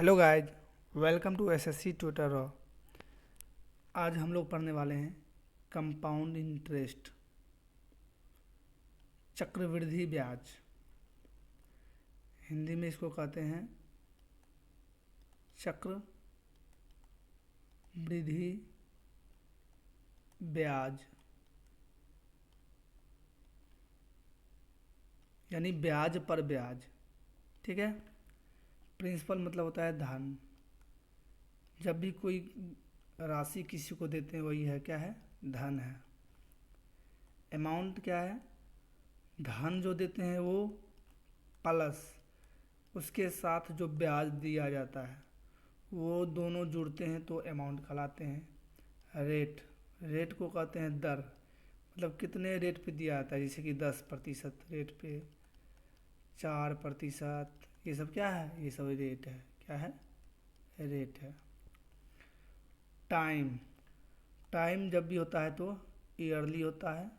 Hello guys, welcome to SSC tutor. आज हम लोग पढ़ने वाले हैं कंपाउंड इंटरेस्ट, चक्रवृद्धि ब्याज। हिंदी में इसको कहते हैं चक्रवृद्धि ब्याज, यानी ब्याज पर ब्याज। ठीक है। प्रिंसिपल मतलब होता है धन। जब भी कोई राशि किसी को देते हैं वही है, क्या है? धन है। अमाउंट क्या है? धन जो देते हैं वो प्लस उसके साथ जो ब्याज दिया जाता है, वो दोनों जुड़ते हैं तो अमाउंट कहलाते हैं। रेट, रेट को कहते हैं दर, मतलब कितने रेट पे दिया जाता है। जैसे कि 10% रेट पे, 4%, ये सब क्या है? ये सब रेट है। क्या है? रेट है। टाइम, टाइम जब भी होता है तो ईयरली होता है।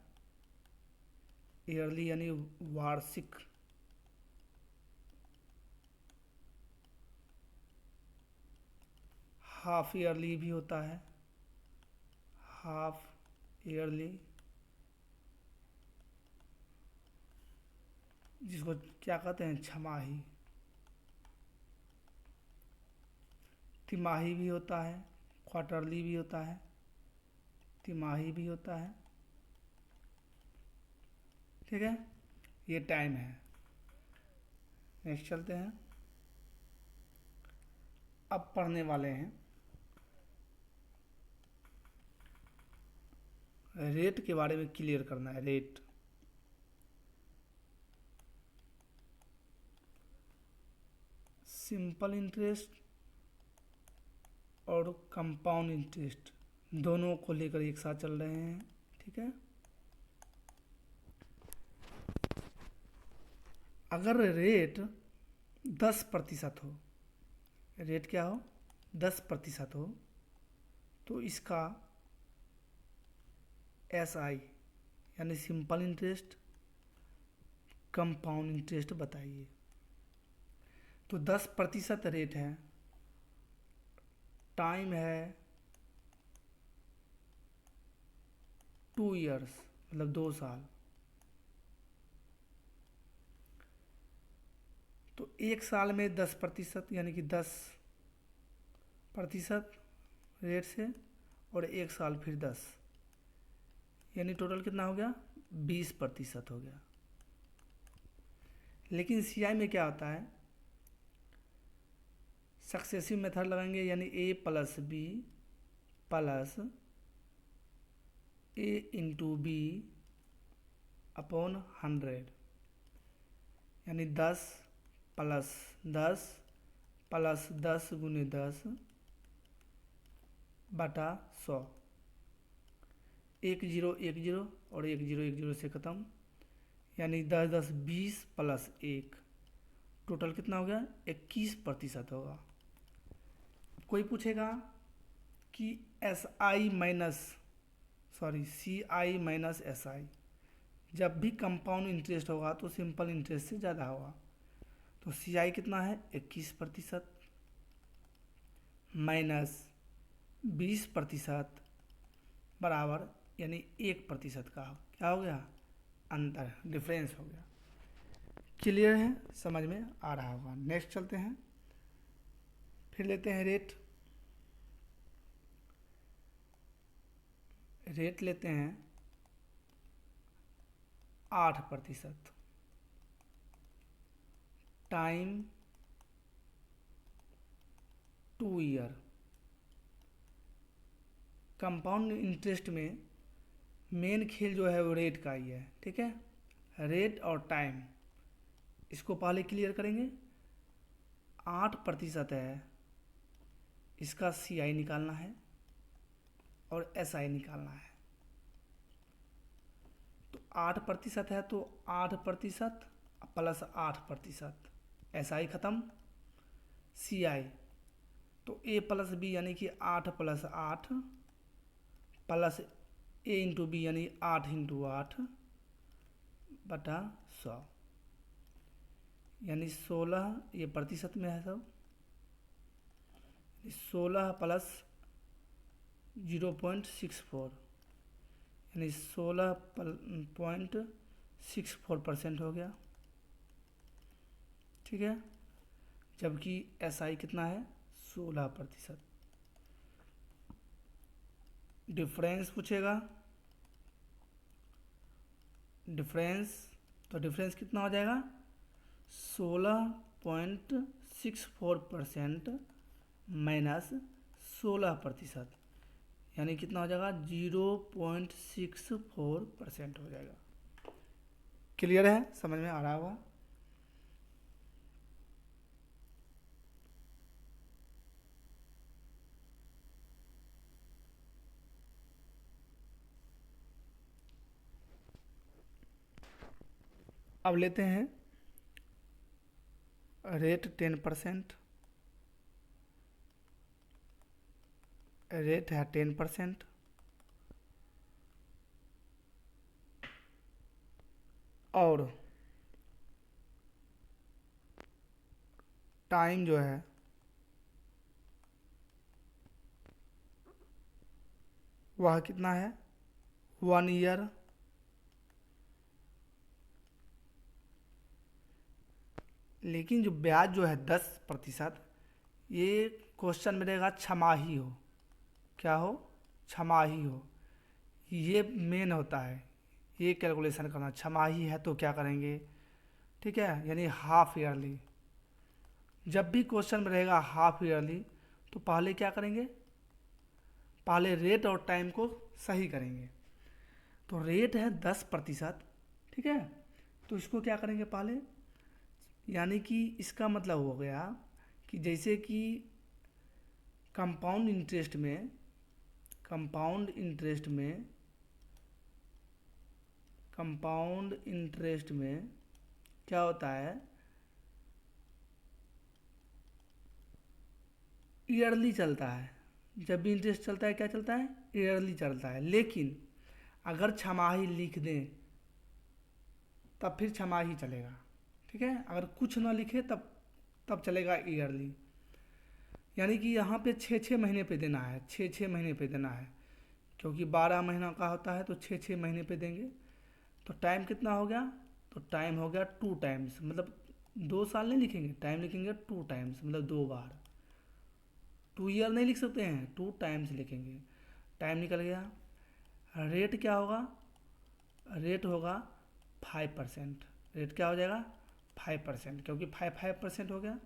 ईयरली यानी वार्षिक। हाफ ईयरली भी होता है, हाफ ईयरली, जिसको क्या कहते हैं? छमाही। तिमाही भी होता है, क्वार्टरली भी होता है, तिमाही भी होता है। ठीक है, ये टाइम है। नेक्स्ट चलते हैं। अब पढ़ने वाले हैं रेट के बारे में। क्लियर करना है रेट। सिंपल इंटरेस्ट और कंपाउंड इंटरेस्ट दोनों को लेकर एक साथ चल रहे हैं। ठीक है। अगर रेट 10% हो, रेट क्या हो? 10% हो, तो इसका SI यानी सिंपल इंटरेस्ट, कंपाउंड इंटरेस्ट बताइए। तो 10% रेट है, टाइम है 2 ईयर्स, मतलब 2 साल। तो 1 साल में 10% यानी कि 10% रेट से, और 1 साल फिर 10, यानी टोटल कितना हो गया? 20% हो गया। लेकिन CI में क्या होता है? सक्सेसिव मेथड लगाएंगे, यानी A+B प्लस A×B अपॉन 100, यानी 10+10 प्लस 10×10/100। एक जीरो एक जीरो और एक जीरो एक जीरो से ख़त्म, यानी 10×10 20 प्लस 1, टोटल कितना हो गया? 21% होगा। कोई पूछेगा कि CI-SI, जब भी कंपाउंड इंटरेस्ट होगा तो सिंपल इंटरेस्ट से ज़्यादा होगा। तो CI कितना है? 21% माइनस 20% बराबर, यानी 1% का क्या हो गया? अंतर, डिफरेंस हो गया। क्लियर है? समझ में आ रहा होगा। नेक्स्ट चलते हैं। फिर लेते हैं रेट। रेट लेते हैं 8%। Time 2 year. कंपाउंड इंटरेस्ट में मेन खेल जो है वो रेट का ही है। ठीक है। रेट और टाइम, इसको पहले क्लियर करेंगे। 8% है, इसका CI निकालना है और SI निकालना है। तो 8% है तो 8% प्लस 8%, SI खत्म, CI तो A+B यानी कि 8+8 प्लस A×B यानी 8×8/100, यानी 16, ये प्रतिशत में है सब, 16 प्लस 0.64 यानी 16.64% हो गया। ठीक है, जबकि SI कितना है 16%। डिफरेंस पूछेगा, डिफरेंस, तो डिफरेंस कितना हो जाएगा 16.64% माइनस 16%, यानी कितना हो जाएगा 0.64% हो जाएगा। क्लियर है, समझ में आ रहा होगा। अब लेते हैं रेट 10%, रेट है 10%, और टाइम जो है वह कितना है 1 ईयर। लेकिन जो ब्याज जो है 10%, ये क्वेश्चन में रहेगा छमाही हो, क्या हो, छमाही हो, ये मेन होता है, ये कैलकुलेशन करना। छमाही है तो क्या करेंगे, ठीक है, यानी हाफ ईयरली। जब भी क्वेश्चन में रहेगा हाफ ईयरली तो पहले क्या करेंगे, पहले रेट और टाइम को सही करेंगे। तो रेट है 10%, ठीक है, तो इसको क्या करेंगे पहले, यानी कि इसका मतलब हो गया कि जैसे कि कंपाउंड इंटरेस्ट में, कंपाउंड इंटरेस्ट में, कंपाउंड इंटरेस्ट में क्या होता है, ईयरली चलता है। जब भी इंटरेस्ट चलता है क्या चलता है, ईयरली चलता है। लेकिन अगर छमाही लिख दें तब फिर छमाही चलेगा, ठीक है, अगर कुछ ना लिखे तब चलेगा ईयरली। यानी कि यहाँ पे 6-6 महीने पे देना है, 6-6 महीने पे देना है, क्योंकि 12 महीना का होता है तो 6-6 महीने पे देंगे। तो टाइम कितना हो गया, तो टाइम हो गया 2 टाइम्स, मतलब 2 साल नहीं लिखेंगे, टाइम लिखेंगे 2 टाइम्स, मतलब 2 बार। 2 ईयर नहीं लिख सकते हैं, 2 टाइम्स लिखेंगे। टाइम निकल गया। रेट क्या होगा, रेट होगा 5%। रेट क्या हो जाएगा 5%, क्योंकि 5% हो गया।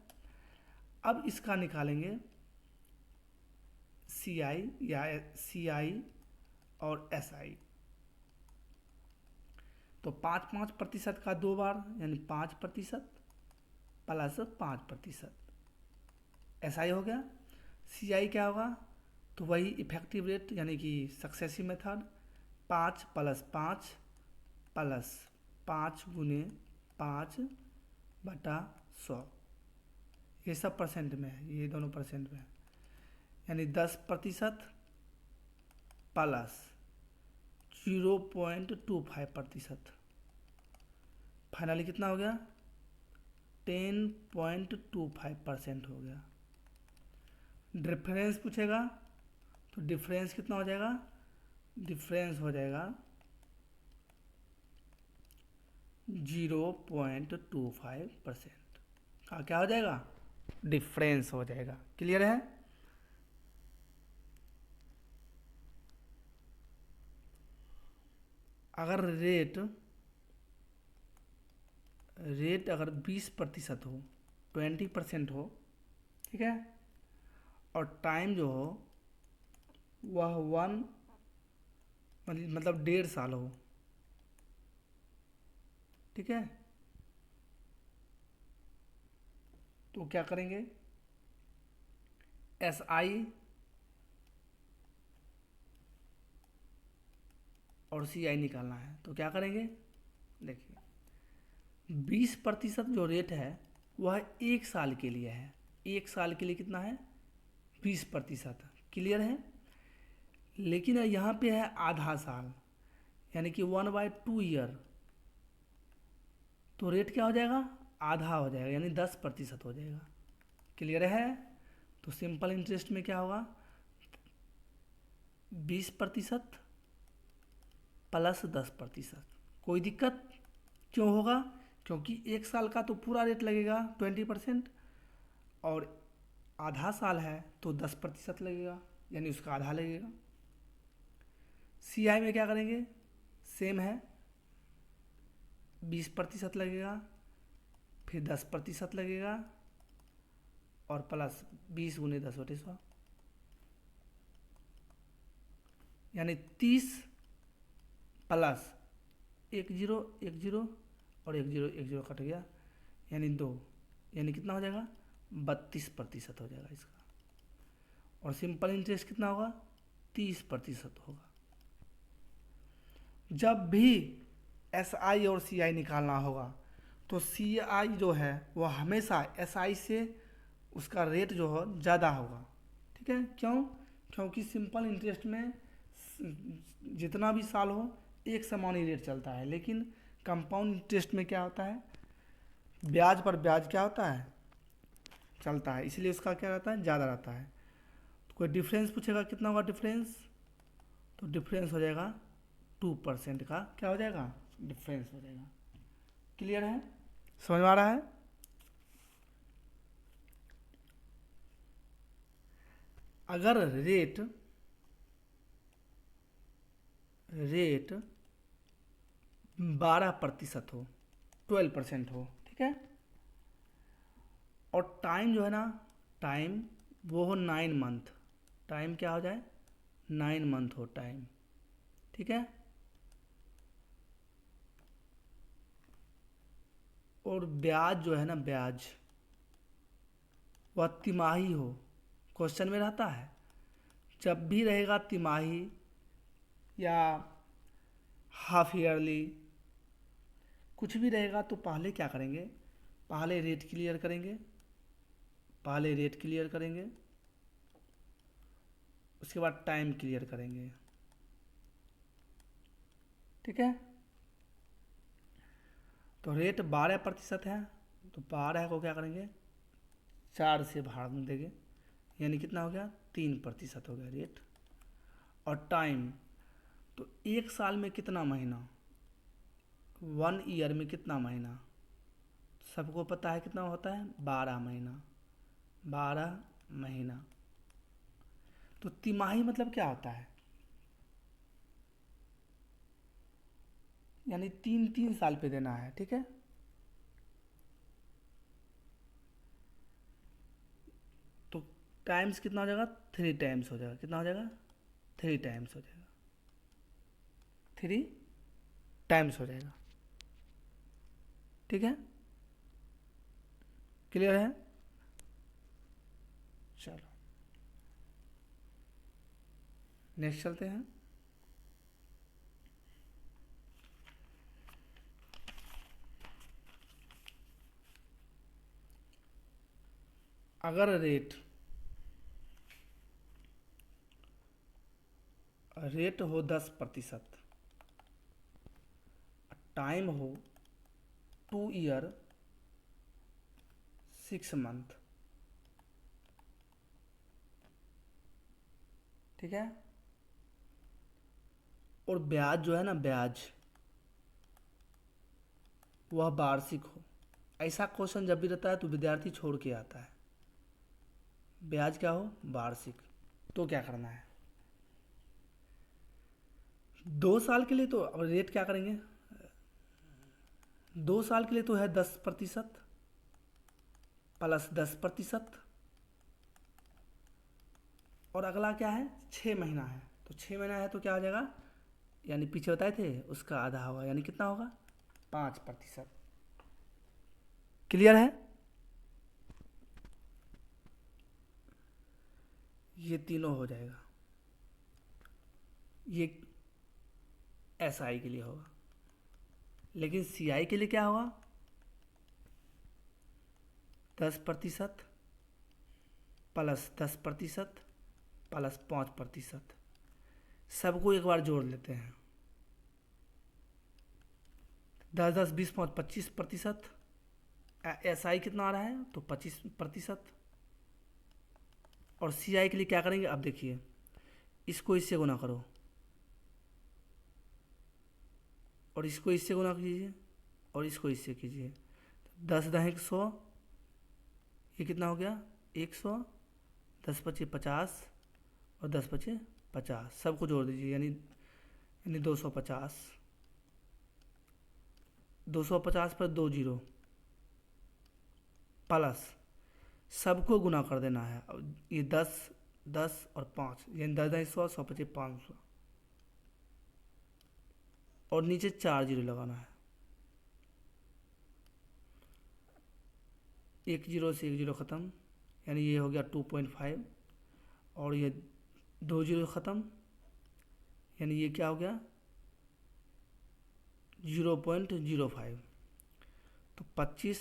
अब इसका निकालेंगे CI या CI और SI। तो 5-5% का 2 बार, यानी 5% प्लस 5%, SI हो गया। CI क्या होगा, तो वही इफेक्टिव रेट यानी कि सक्सेसिव मेथड, 5+5 प्लस 5×5/100, ये सब परसेंट में है, ये दोनों परसेंट में है, यानी 10% प्लस 0.25%, फाइनली कितना हो गया 10.25% हो गया। डिफरेंस पूछेगा तो डिफरेंस कितना हो जाएगा, डिफरेंस हो जाएगा 0.25% का, क्या हो जाएगा, डिफरेंस हो जाएगा। क्लियर है। अगर रेट अगर 20% हो, 20% हो, ठीक है, और टाइम जो हो वह 1 मतलब 1.5 साल हो, ठीक है, तो क्या करेंगे, SI और CI निकालना है। तो क्या करेंगे, देखिए 20% जो रेट है वह 1 साल के लिए है, 1 साल के लिए कितना है 20%। क्लियर है। लेकिन यहाँ पे है आधा साल, यानी कि 1/2 ईयर, तो रेट क्या हो जाएगा, आधा हो जाएगा, यानी 10% हो जाएगा। क्लियर है। तो सिंपल इंटरेस्ट में क्या होगा, 20% प्लस 10%। कोई दिक्कत क्यों होगा, क्योंकि 1 साल का तो पूरा रेट लगेगा 20%, और आधा साल है तो 10% लगेगा, यानी उसका आधा लगेगा। CI में क्या करेंगे, सेम है, 20% लगेगा, फिर 10% लगेगा, और प्लस 20 गुने 10/100, यानी 30 प्लस 10 10 और 10 कट गया, यानी 2, यानी कितना हो जाएगा, 32% हो जाएगा इसका। और सिंपल इंटरेस्ट कितना होगा, 30% होगा। जब भी SI और CI निकालना होगा तो CI जो है वो हमेशा SI से उसका रेट जो हो ज़्यादा होगा, ठीक है। क्यों, क्योंकि सिंपल इंटरेस्ट में जितना भी साल हो एक समान ही रेट चलता है, लेकिन कंपाउंड इंटरेस्ट में क्या होता है, ब्याज पर ब्याज क्या होता है, चलता है, इसलिए उसका क्या रहता है, ज़्यादा रहता है। तो कोई डिफरेंस पूछेगा कितना होगा डिफरेंस, तो डिफरेंस हो जाएगा 2% का, क्या हो जाएगा, डिफरेंस हो जाएगा। क्लियर है, समझ में आ रहा है। अगर रेट 12% हो, 12% हो, ठीक है, और टाइम जो है ना, टाइम वो हो 9 मंथ, टाइम क्या हो जाए, 9 मंथ हो टाइम, ठीक है, और ब्याज जो है ना, ब्याज वह तिमाही हो, क्वेश्चन में रहता है, जब भी रहेगा तिमाही या हाफ ईयरली कुछ भी रहेगा तो पहले क्या करेंगे, पहले रेट क्लियर करेंगे, पहले रेट क्लियर करेंगे, उसके बाद टाइम क्लियर करेंगे, ठीक है। तो रेट 12% है, तो 12 को क्या करेंगे, 4 से भाग देंगे, यानी कितना हो गया, 3% हो गया रेट। और टाइम, तो 1 साल में कितना महीना, 1 ईयर में कितना महीना, सबको पता है कितना होता है, 12 महीना, 12 महीना। तो तिमाही मतलब क्या होता है, यानी 3 साल पे देना है, ठीक है। तो टाइम्स कितना हो जाएगा, 3 टाइम्स हो जाएगा, कितना हो जाएगा, 3 टाइम्स हो जाएगा, 3 टाइम्स हो जाएगा, ठीक है। क्लियर है, चलो नेक्स्ट चलते हैं। अगर रेट हो 10%, टाइम हो 2 ईयर 6 मंथ, ठीक है, और ब्याज जो है ना, ब्याज वह वार्षिक हो। ऐसा क्वेश्चन जब भी रहता है तो विद्यार्थी छोड़ के आता है, ब्याज क्या हो, वार्षिक। तो क्या करना है, 2 साल के लिए तो अब रेट क्या करेंगे, 2 साल के लिए तो है 10% प्लस 10%, और अगला क्या है, 6 महीना है, तो 6 महीना है तो क्या हो जाएगा, यानी पीछे बताए थे उसका आधा होगा, यानी कितना होगा, 5%। क्लियर है, ये तीनों हो जाएगा, ये SI के लिए होगा, लेकिन CI के लिए क्या होगा, 10% प्लस 10% प्लस 5%, सबको एक बार जोड़ लेते हैं, 10 10 20 5 25%, SI कितना आ रहा है, तो 25%, और सी आई के लिए क्या करेंगे, अब देखिए इसको इससे गुना करो और इसको इससे गुना कीजिए और इसको इससे कीजिए। 10 दहें 100, ये कितना हो गया 100, 10 पचे 50 और 10 पचे 50, सबको जोड़ दीजिए यानी 250। 250 पर 2 जीरो प्लस सबको गुना कर देना है। ये 10 10 और 5 यानी 10 दहें 100, 100 पचे 500 और नीचे 4 जीरो लगाना है। एक जीरो से एक जीरो ख़त्म यानी ये हो गया 2.5 और ये 2 जीरो ख़त्म यानी ये क्या हो गया 0.05। तो 25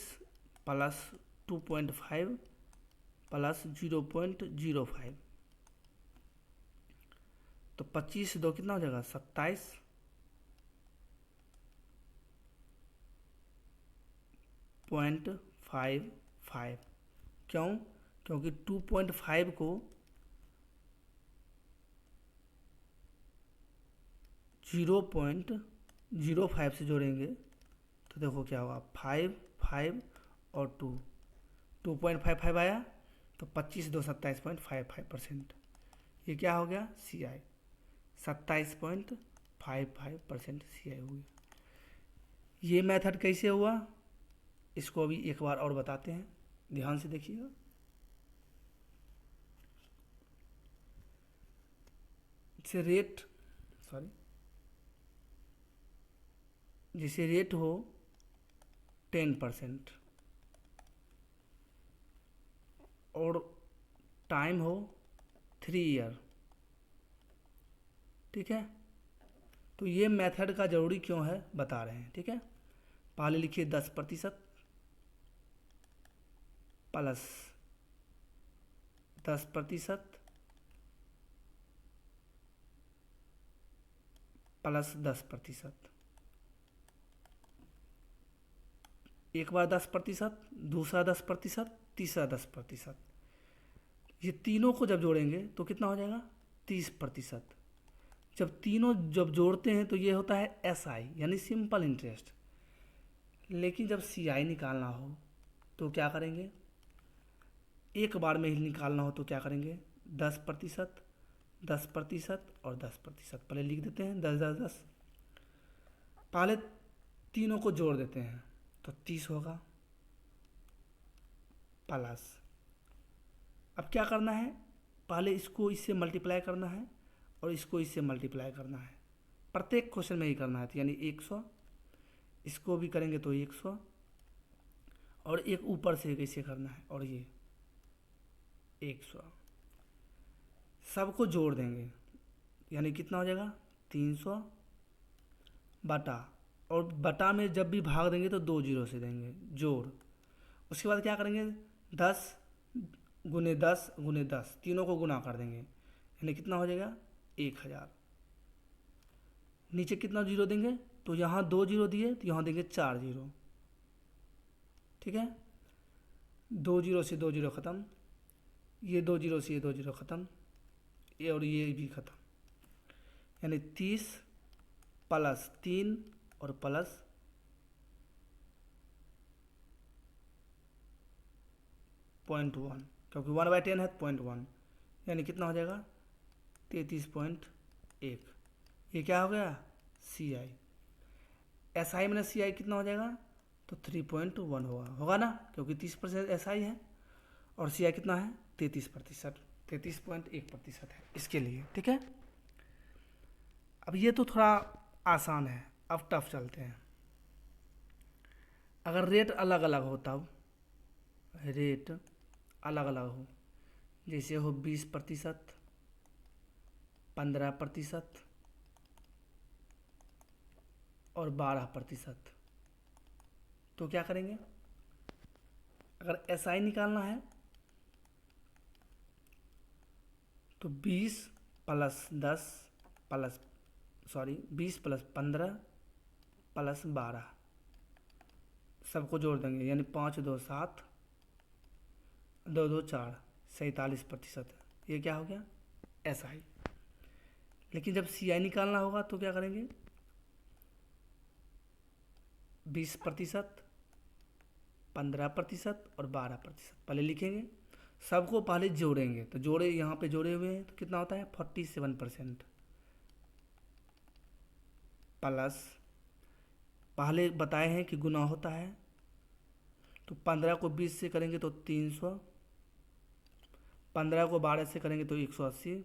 प्लस 2.5 प्लस 0.05 तो 25 दो कितना हो जाएगा 27.55। क्यों, क्योंकि 2.5 को 0.05 से जोड़ेंगे तो देखो क्या होगा 5 5 और 2 2.55 आया तो 25 दो 27.55%। ये क्या हो गया सी आई 27.55% सी आई हो गया। ये मेथड कैसे हुआ इसको अभी एक बार और बताते हैं, ध्यान से देखिएगा। जैसे रेट हो 10% और टाइम हो 3 ईयर, ठीक है। तो ये मेथड का ज़रूरी क्यों है बता रहे हैं, ठीक है। पहले लिखिए 10% प्लस 10% प्लस 10%। एक बार 10%, दूसरा 10%, तीसरा 10%। ये तीनों को जब जोड़ेंगे तो कितना हो जाएगा 30%। जब तीनों जब जोड़ते हैं तो ये होता है एस आई यानी सिंपल इंटरेस्ट। लेकिन जब सी आई निकालना हो तो क्या करेंगे, एक बार में ही निकालना हो तो क्या करेंगे 10%, 10% और 10%। पहले लिख देते हैं 10 10 10, पहले तीनों को जोड़ देते हैं तो 30 होगा प्लस। अब क्या करना है, पहले इसको इससे मल्टीप्लाई करना है और इसको इससे मल्टीप्लाई करना है। प्रत्येक क्वेश्चन में ही करना है, तो यानी 100, इसको भी करेंगे तो 100 और एक ऊपर से कैसे करना है और ये 100 सबको जोड़ देंगे यानी कितना हो जाएगा 300 बटा, और बटा में जब भी भाग देंगे तो 2 जीरो से देंगे जोड़। उसके बाद क्या करेंगे 10 गुने 10 गुने 10 तीनों को गुना कर देंगे यानी कितना हो जाएगा 1000। नीचे कितना जीरो देंगे, तो यहाँ 2 जीरो दिए तो यहाँ देंगे 4 जीरो, ठीक है। 2 जीरो से 2 जीरो ख़त्म, ये 2 जीरो से ये 2 जीरो ख़त्म, ये और ये भी ख़त्म यानी 30 प्लस 3 और प्लस 0.1 क्योंकि 1/10 है 0.1 यानी कितना हो जाएगा 33.1। ये क्या हो गया सी आई। एस आई माइनस सी आई कितना हो जाएगा तो 3.1 होगा ना, क्योंकि 30% एस आई है और सी आई कितना है 33%, 33.1% है इसके लिए, ठीक है। अब ये तो थोड़ा आसान है, अब टफ चलते हैं। अगर रेट अलग अलग हो तब रेट अलग अलग हो, जैसे हो 20%, 15% और 12%, तो क्या करेंगे, अगर एस आई निकालना है तो 20 प्लस 10 प्लस 20 प्लस 15 प्लस 12 सबको जोड़ देंगे यानी 5 2 7 2 2 4 47%। ये क्या हो गया, SI। लेकिन जब CI निकालना होगा तो क्या करेंगे, 20%, 15% और 12%। पहले लिखेंगे, सबको पहले जोड़ेंगे, तो जोड़े यहाँ पे जोड़े हुए हैं तो कितना होता है 47%, प्लस पहले बताए हैं कि गुना होता है, तो 15 को 20 से करेंगे तो 300, 15 को 12 से करेंगे तो 180,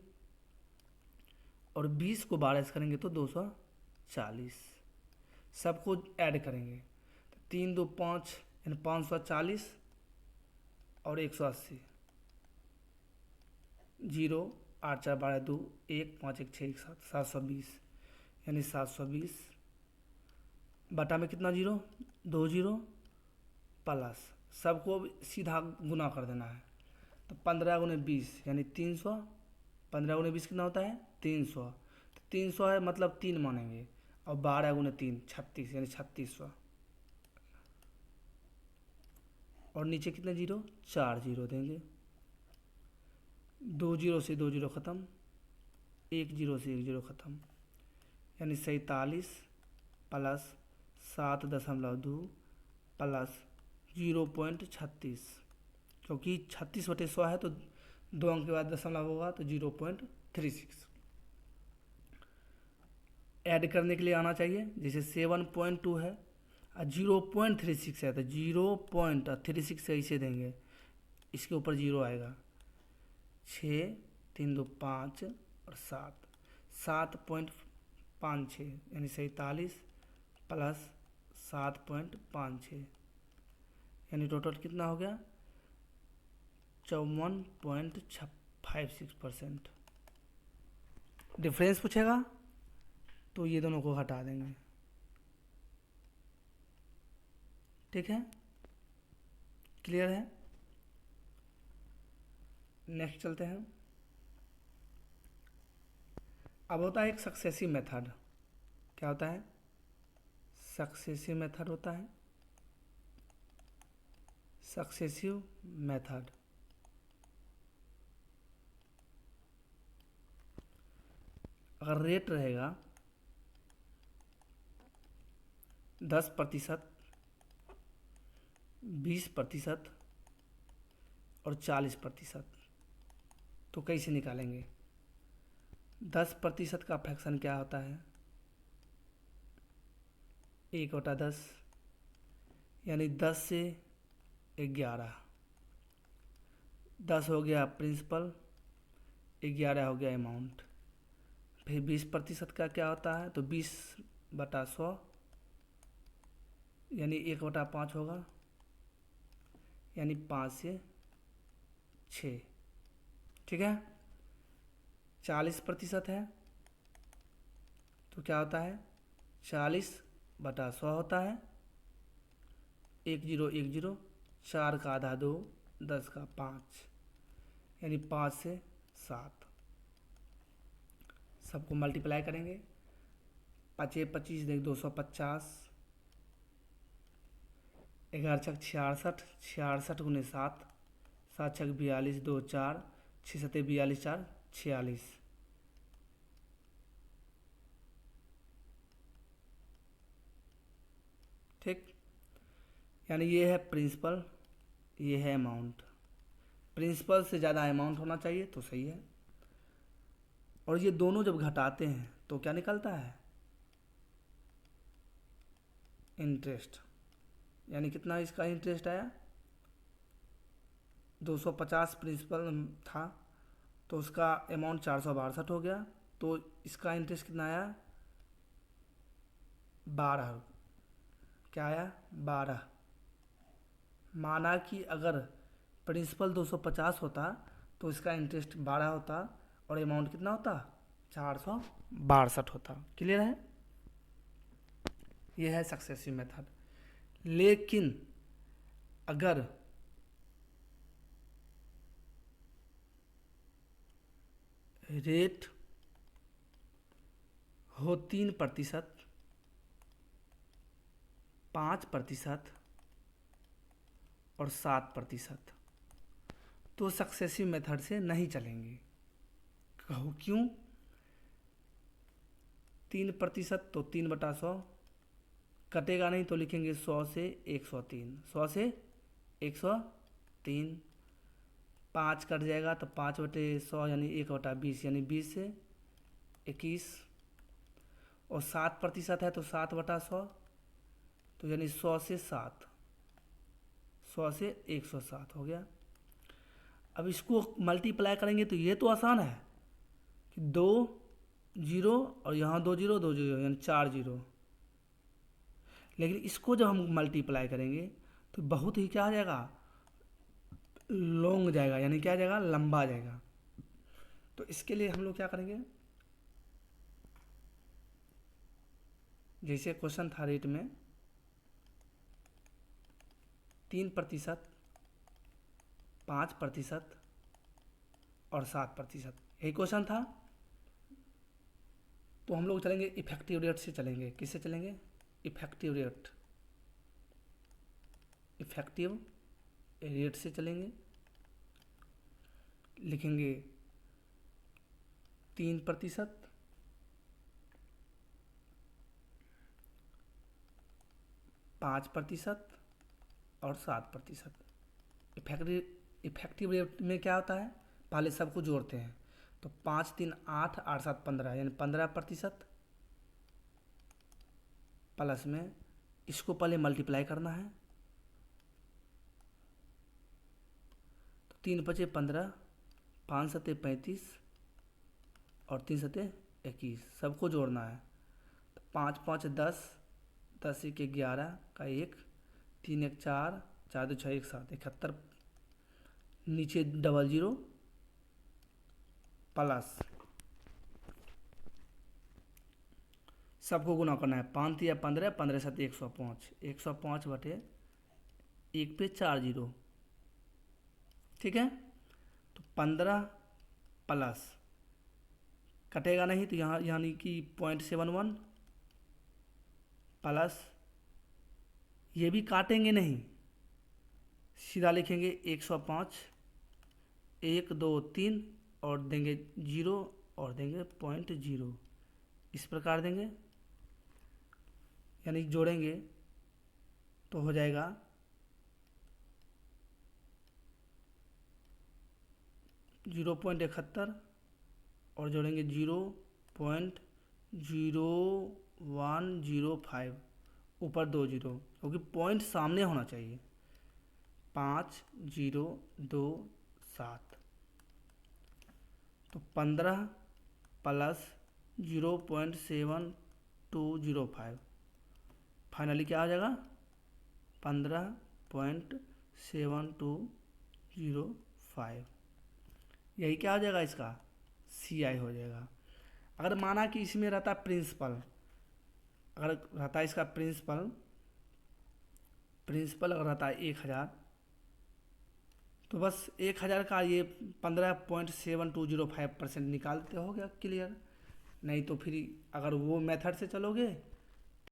और 20 को 12 से करेंगे तो 240। सबको ऐड करेंगे तो 3 2 5 यानी 540 और 180, 0 8 4 12 2 1 5 1 6 1 7, 720, यानी 720 बटा में कितना जीरो, 2 जीरो, प्लस सबको सीधा गुना कर देना है, तो 15 गुने 20 यानी 300, 15 गुने 20 कितना होता है 300, तो 300 है मतलब 3 मानेंगे, और 12 गुने 3 36 यानी 3600, और नीचे कितने जीरो, 4 जीरो देंगे, 2 जीरो से 2 जीरो ख़त्म, 1 जीरो से 1 जीरो ख़त्म, यानी 47 प्लस 7.2 प्लस 0.36, क्योंकि 36/100 है तो 2 अंक के बाद दशमलव होगा तो 0.36। ऐड करने के लिए आना चाहिए, जैसे 7.2 है और 0.36 है तो 0.36 से इसे देंगे, इसके ऊपर 0 आएगा, 6 3 2 5 और 7, 7.56 यानी 47 प्लस 7.56 यानी टोटल कितना हो गया 54.56%। डिफरेंस पूछेगा तो ये दोनों को हटा देंगे, ठीक है, क्लियर है। नेक्स्ट चलते हैं। अब होता है एक सक्सेसिव मेथड। क्या होता है, सक्सेसिव मेथड होता है, सक्सेसिव मेथड। अगर रेट रहेगा 10%, 20% और 40%, तो कैसे निकालेंगे। 10% का फ्रैक्शन क्या होता है, 1/10 यानी 10 से 11, 10 हो गया प्रिंसिपल, 11 हो गया अमाउंट। फिर 20% का क्या होता है, तो 20/100 यानी 1/5 होगा, यानी 5 से 6, ठीक है। 40% है तो क्या होता है 40/100 होता है, 1 0 1 0, 4 का आधा 2, 10 का 5 यानी 5 से 7। सबको मल्टीप्लाई करेंगे, 5 25 देख 250, 11 छक 66, 66 गुने 7, 7 छक 42, 2 4, 6 7 42, 4 46, ठीक। यानी ये है प्रिंसिपल, ये है अमाउंट। प्रिंसिपल से ज़्यादा अमाउंट होना चाहिए तो सही है, और ये दोनों जब घटाते हैं तो क्या निकलता है इंटरेस्ट, यानी कितना इसका इंटरेस्ट आया 250 प्रिंसिपल था तो उसका अमाउंट 462 हो गया, तो इसका इंटरेस्ट कितना आया 12, क्या आया 12। माना कि अगर प्रिंसिपल 250 होता तो इसका इंटरेस्ट 12 होता और अमाउंट कितना होता 462 होता। क्लियर है, यह है सक्सेसिव मेथड। लेकिन अगर रेट हो 3%, 5% और 7%, तो सक्सेसिव मेथड से नहीं चलेंगे। कहो क्यों? 3% तो 3/100, कटेगा नहीं तो लिखेंगे 100 से 103, 100 से 103। 5 कट जाएगा तो 5/100 यानी 1/20 यानी 20 से 21। और 7% है तो 7/100 तो यानी 100 से 7, 100 से 107 हो गया। अब इसको मल्टीप्लाई करेंगे तो ये तो आसान है कि 2 जीरो और यहाँ 2 जीरो 2 जीरो यानी 4 जीरो। लेकिन इसको जब हम मल्टीप्लाई करेंगे तो बहुत ही क्या आ जाएगा, लॉन्ग जाएगा, यानी क्या जाएगा, लंबा जाएगा। तो इसके लिए हम लोग क्या करेंगे, जैसे क्वेश्चन था रेट में 3%, 5% और 7%, यही क्वेश्चन था। तो हम लोग चलेंगे इफेक्टिव रेट से चलेंगे। किससे चलेंगे? इफेक्टिव रेट, इफेक्टिव रेट से चलेंगे। लिखेंगे 3%, 5% और 7%। इफेक्टिव रेट में क्या होता है, पहले सबको जोड़ते हैं तो 5 3 8 8 7 15 यानी 15%, प्लस में इसको पहले मल्टीप्लाई करना है तो 3 5 15, 5 7 35 और 3 7 21, सबको जोड़ना है तो 5 5 10, 10 1 11 का 1, 3 1 4, 4 2 6 1 7, 71, नीचे डबल जीरो प्लस सबको गुना करना है, 5 या 15, 15 7 105, 105/1 पे 4 जीरो। ठीक है, तो 15 प्लस कटेगा नहीं तो यहाँ यानी कि 0.71 प्लस ये भी काटेंगे नहीं, सीधा लिखेंगे 105, 1 2 3 और देंगे 0 और देंगे 0.0, इस प्रकार देंगे, यानी जोड़ेंगे तो हो जाएगा 0.71 और जोड़ेंगे 0.0105, ऊपर 2 जीरो क्योंकि पॉइंट सामने होना चाहिए। 5027 तो 15 प्लस 0.7205, फाइनली क्या आ जाएगा, 15.7205। यही क्या हो जाएगा, इसका CI हो जाएगा। अगर माना कि इसमें रहता प्रिंसिपल, अगर रहता इसका प्रिंसिपल अगर रहता 1000 तो बस 1000 का ये 15.7205% निकालते, हो गया क्लियर। नहीं तो फिर अगर वो मेथड से चलोगे